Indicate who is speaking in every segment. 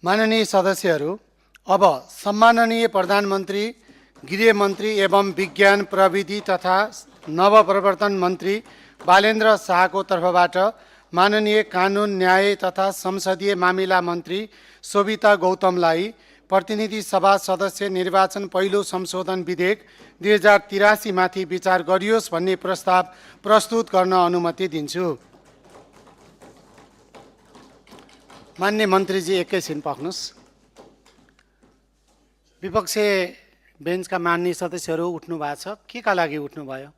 Speaker 1: माननीय सदस्यहरू, अब सम्माननीय प्रधानमन्त्री, गृहमन्त्री एवं विज्ञान प्रविधि तथा नवप्रवर्तन मन्त्री बालेन्द्र शाहको तर्फबाट माननीय कानुन न्याय तथा संसदीय मामिला मन्त्री शोभिता गौतमलाई प्रतिनिधि सभा सदस्य निर्वाचन पहिलो संशोधन विधेयक 2083 माथि विचार गरियोस् भन्ने प्रस्ताव प्रस्तुत गर्न अनुमति दिन्छु। मान्य मन्त्रीजी एकैछिन पख्नुस्। विपक्षी बेन्चका मान्य सदस्यहरू उठ्नु भएको छ, के का लागि उठ्नुभयो?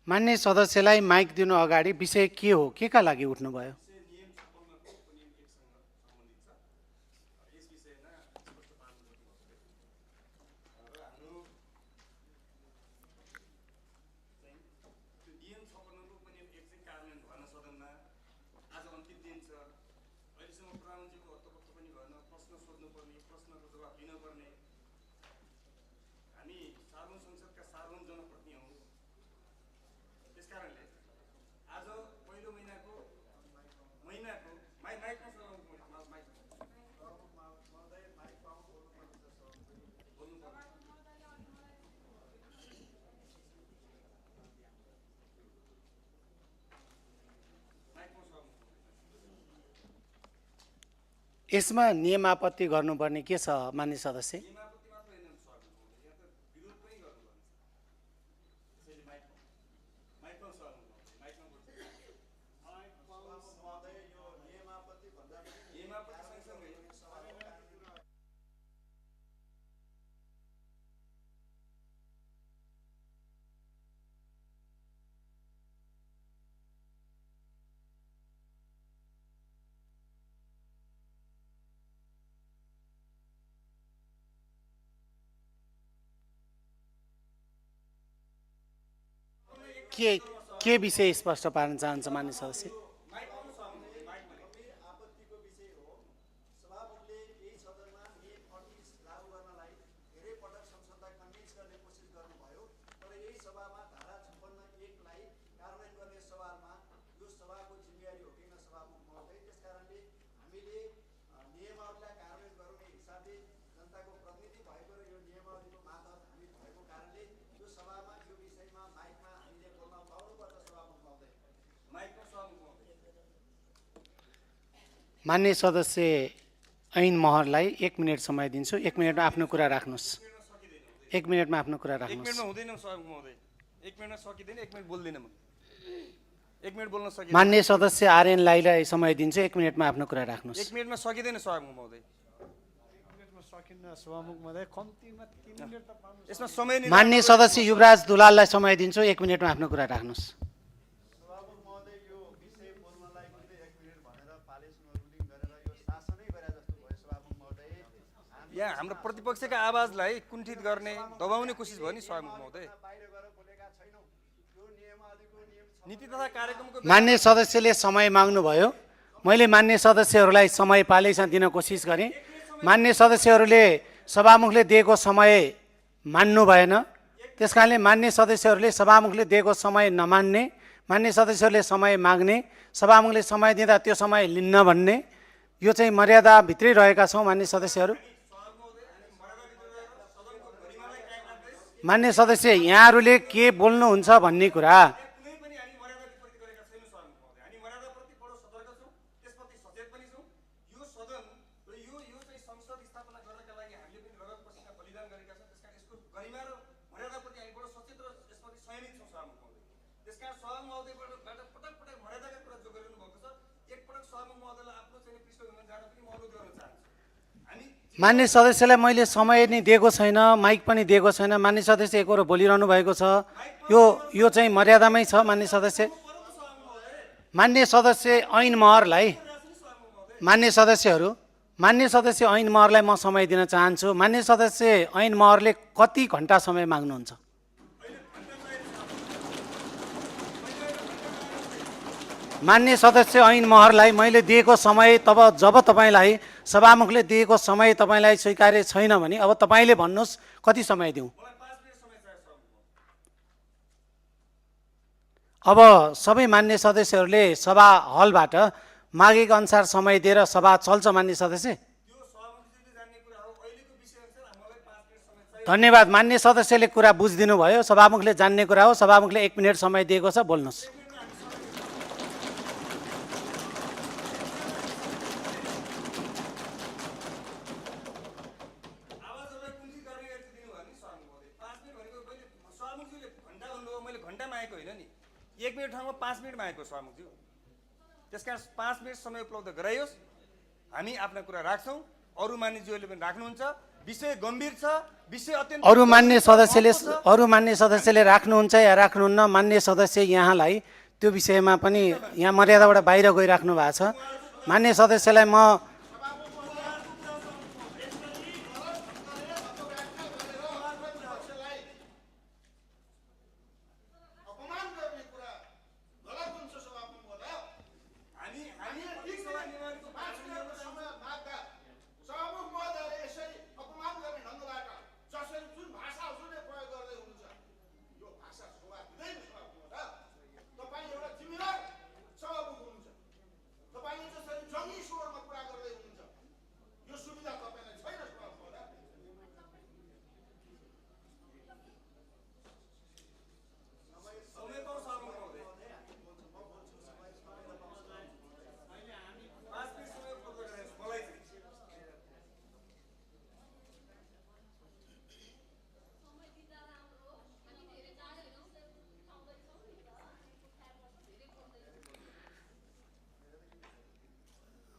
Speaker 1: मान्य सदस्यलाई माइक दिनु अगाडि विषय के हो, के का लागि उठ्नुभयो? यसमा नियमापत्ति गर्नुपर्ने के छ मान्य सदस्य? के विषय स्पष्ट पार्न चाहन्छ मान्य सदस्य? मान्य सदस्य ऐन महरलाई 1 मिनट समय दिन्छु। 1 मिनटमा आफ्नो कुरा राख्नुहोस्। 1 मिनटमा आफ्नो कुरा राख्नुहोस्।
Speaker 2: 1 मिनटमा हुँदैन सभामुख महोदय। 1 मिनटमा सकिँदैन, 1 मिनट बोल्दिनँ म। 1 मिनट बोल्न सकिँदैन।
Speaker 1: मान्य सदस्य आर्यन लाईलाई समय दिन्छु। 1 मिनटमा आफ्नो कुरा राख्नुहोस्।
Speaker 2: 1 मिनटमा सकिँदैन सभामुख महोदय।
Speaker 3: 1 मिनटमा सकिन्न सभामुख महोदय। कम्तीमा 3 मिनेट त पाउनु।
Speaker 2: यसमा समय नि।
Speaker 1: मान्य सदस्य युवराज दुलाललाई समय दिन्छु। 1 मिनटमा आफ्नो कुरा राख्नुहोस्।
Speaker 3: सभामुख महोदय यो विषय बोल्नलाई कुनै 1 मिनेट भनेर पालेसमा रुलिङ गरेर यो शासनै गरे जस्तो भयो सभामुख महोदय।
Speaker 2: यहाँ हाम्रो प्रतिपक्षका आवाजलाई कुण्ठित गर्ने, दबाउने कोसिस भयो नि सभामुख महोदय।
Speaker 3: बाहिर गएर बोलेका छैनौँ। यो नियमावलीको नियम
Speaker 2: नीति तथा कार्यक्रमको
Speaker 1: मान्य सदस्यले समय माग्नुभयो। मैले मान्य सदस्यहरूलाई समय पालैसँग दिन कोसिस गरेँ। मान्य सदस्यहरूले सभामुखले दिएको समय मान्नु भएन। त्यसकारणले मान्य सदस्यहरूले सभामुखले दिएको समय नमान्ने, मान्य सदस्यहरूले समय माग्ने, सभामुखले समय दिँदा त्यो समय लिन्न भन्ने, यो चाहिँ मर्यादाभित्रै रहेका छौँ मान्य सदस्यहरू। मान्य सदस्य यहाँहरूले के बोल्नुहुन्छ भन्ने कुरा मान्य सदस्यलाई मैले समय नि दिएको छैन, माइक पनि दिएको छैन। मान्य सदस्य एकहोरो बोलिरहनु भएको छ। यो चाहिँ मर्यादामै छ मान्य सदस्य। मान्य सदस्य ऐन महरलाई, मान्य सदस्य ऐन महरलाई म समय दिन चाहन्छु। मान्य सदस्य ऐन महरले कति घण्टा समय माग्नुहुन्छ? मान्य सदस्य ऐन महरलाई मैले दिएको समय जब तपाईलाई सभामुखले दिएको समय तपाईलाई स्वीकार्य छैन भने अब तपाईले भन्नुहोस् कति समय दिउँ? अब सबै मान्य सदस्यहरूले सभा हलबाट मागेको अनुसार समय दिएर सभा चल्छ मान्य सदस्य।
Speaker 2: त्यो सभामुखजीले जान्ने कुरा हो। अहिलेको विषयअनुसार मलाई 5 मिनट समय चाहियो।
Speaker 1: धन्यवाद। मान्य सदस्यले कुरा बुझिदिनु भयो। सभामुखले जान्ने कुरा हो। सभामुखले 1 मिनट समय दिएको छ, बोल्नुहोस्।
Speaker 2: आवाजलाई कुन्ठी गर्ने गरी दिनुभयो नि सभामुखले। 5 मिनट भनेको मैले सभामुखजीले घन्टा भन्नुभयो, मैले घन्टा मागेको होइन नि। 1 मिनट ठाउँमा 5 मिनट मागेको सभामुखजी। त्यसकारण 5 मिनट समय उपलब्ध गराइयोस्। हामी आफ्ना कुरा राख्छौँ। अरू मान्यज्यूहरूले पनि राख्नुहुन्छ। विषय गम्भीर छ, विषय अत्यन्त
Speaker 1: अरू मान्य सदस्यले राख्नुहुन्छ या राख्नुहुन्न, मान्य सदस्य यहाँलाई त्यो विषयमा पनि यहाँ मर्यादाबाट बाहिर गइराख्नु भएको छ। मान्य सदस्यलाई म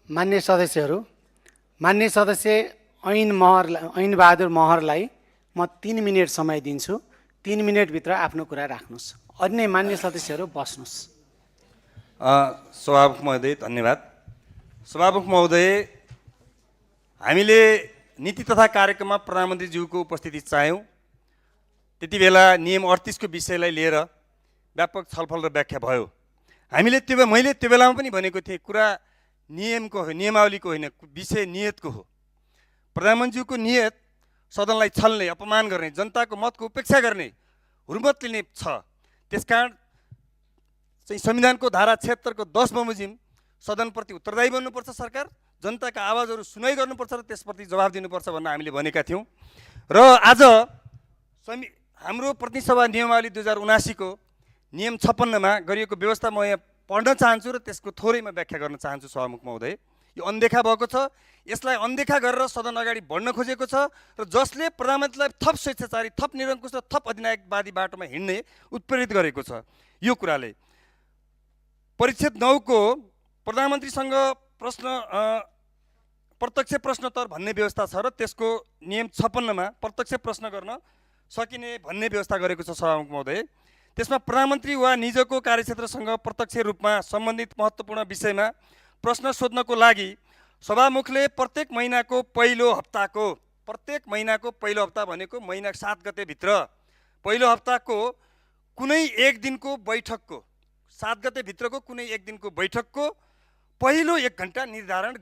Speaker 1: मान्य सदस्यहरू, मान्य सदस्य ऐनबहादुर महरलाई म 3 मिनट समय दिन्छु। 3 मिनटभित्र आफ्नो कुरा राख्नुहोस्। अन्य मान्य सदस्यहरू बस्नुहोस्।
Speaker 2: सभामुख महोदय धन्यवाद। सभामुख महोदय, हामीले नीति तथा कार्यक्रममा प्रधानमन्त्रीज्यूको उपस्थिति चाह्यौँ। त्यति बेला नियम 38 को विषयलाई लिएर व्यापक छलफल र व्याख्या भयो। मैले त्यो बेलामा पनि भनेको थिएँ, कुरा नियमको हो, नियमावलीको होइन, विषय नियतको हो। प्रधानमन्त्रीज्यूको नियत सदनलाई छल्ने, अपमान गर्ने, जनताको मतको उपेक्षा गर्ने, हुर्मत लिने छ। त्यसकारण चाहिँ संविधानको धारा 76 को 10 बमोजिम सदनप्रति उत्तरदायी बन्नुपर्छ सरकार, जनताका आवाजहरू सुनाइ गर्नुपर्छ र त्यसप्रति जवाफ दिनुपर्छ भनेर हामीले भनेका थियौँ। र आज हाम्रो प्रतिनिधि सभा नियमावली 2079 को नियम 56 मा गरिएको व्यवस्था म यहाँ पढ्न चाहन्छु र त्यसको थोरैमा व्याख्या गर्न चाहन्छु। सभामुख महोदय, यो अनदेखा भएको छ। यसलाई अनदेखा गरेर सदन अगाडि बढ्न खोजेको छ र जसले प्रधानमन्त्रीलाई थप स्वेच्छाचारी, थप निरङ्कुश र थप अधिनायकवादी बाटोमा हिँड्ने उत्प्रेरित गरेको छ। यो कुराले परिच्छेद 9 को प्रधानमन्त्रीसँग प्रत्यक्ष प्रश्नोत्तर भन्ने व्यवस्था छ र त्यसको नियम 56 मा प्रत्यक्ष प्रश्न गर्न सकिने भन्ने व्यवस्था गरेको छ। सभामुख महोदय, त्यसमा प्रधानमन्त्री वा निजको कार्यक्षेत्रसँग प्रत्यक्ष रूपमा सम्बन्धित महत्त्वपूर्ण विषयमा प्रश्न सोध्नको लागि सभामुखले प्रत्येक महिनाको पहिलो हप्ता भनेको महिना 7 गते भित्र पहिलो हप्ताको कुनै एक दिनको बैठकको 7 गते भित्रको कुनै एक दिनको बैठकको पहिलो 1 घण्टा निर्धारण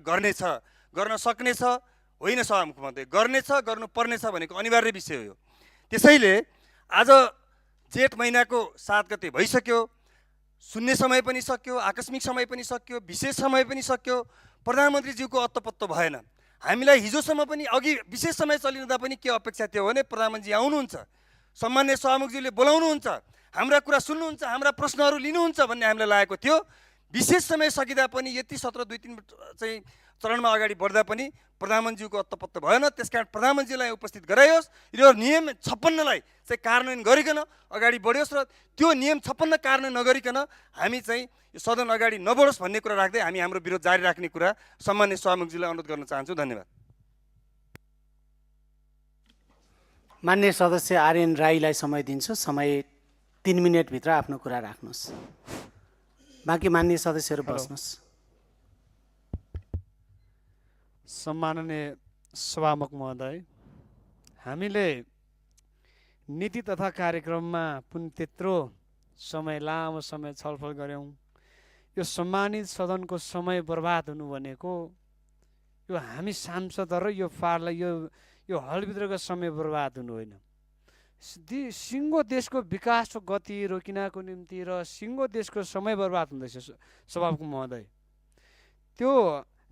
Speaker 2: गर्नेछ। गर्न सक्नेछ होइन सभामुख महोदय, गर्नेछ, गर्नुपर्नेछ भनेको अनिवार्य विषय हो। त्यसैले आज जेठ महिनाको 7 गते भइसक्यो, शून्य समय पनि सक्यो, आकस्मिक समय पनि सक्यो, विशेष समय पनि सक्यो, प्रधानमन्त्रीज्यूको अत्तोपत्तो भएन। हामीलाई हिजोसम्म पनि अघि विशेष समय चलिरहँदा पनि के अपेक्षा थियो भने प्रधानमन्त्री आउनुहुन्छ, सम्मान्य सभामुखज्यूले बोलाउनुहुन्छ, हाम्रा कुरा सुन्नुहुन्छ, हाम्रा प्रश्नहरू लिनुहुन्छ भन्ने हामीलाई लागेको थियो। विशेष समय सकिँदा पनि यति सत्र 2-3 चाहिँ चरणमा अगाडि बढ्दा पनि प्रधानमन्त्रीको अत्तोपत्तो भएन। त्यसकारण प्रधानमन्त्रीलाई उपस्थित गराइयोस् र नियम 56 लाई चाहिँ कार्यान्वयन गरिकन अगाडि बढ्योस् र त्यो नियम 56 कार्यान्वयन नगरिकन हामी चाहिँ सदन अगाडि नबढोस् भन्ने कुरा राख्दै हामी हाम्रो विरोध जारी राख्ने कुरा सम्मान्य सभामुखज्यूलाई अनुरोध गर्न चाहन्छु। धन्यवाद।
Speaker 1: मान्य सदस्य आर्यन राईलाई समय दिन्छु। समय 3 मिनटभित्र आफ्नो कुरा राख्नुहोस्। बाँकी मान्य सदस्यहरू बस्नुहोस्।
Speaker 4: सम्माननीय सभामुख महोदय, हामीले नीति तथा कार्यक्रममा पनि त्यत्रो समय, लामो समय छलफल गऱ्यौँ। यो सम्मानित सदनको समय बर्बाद हुनु भनेको यो हामी सांसदहरू र यो हलभित्रको समय बर्बाद हुनु होइन। सिङ्गो देशको विकासको गति रोकिनको निम्ति र सिङ्गो देशको समय बर्बाद हुँदैछ सभामुख महोदय। त्यो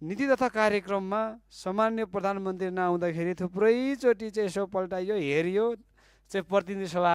Speaker 4: नीति तथा कार्यक्रममा सामान्य प्रधानमन्त्री नआउँदाखेरि थुप्रैचोटि चाहिँ यसो पल्टाइयो, हेरियो चाहिँ प्रतिनिधि सभा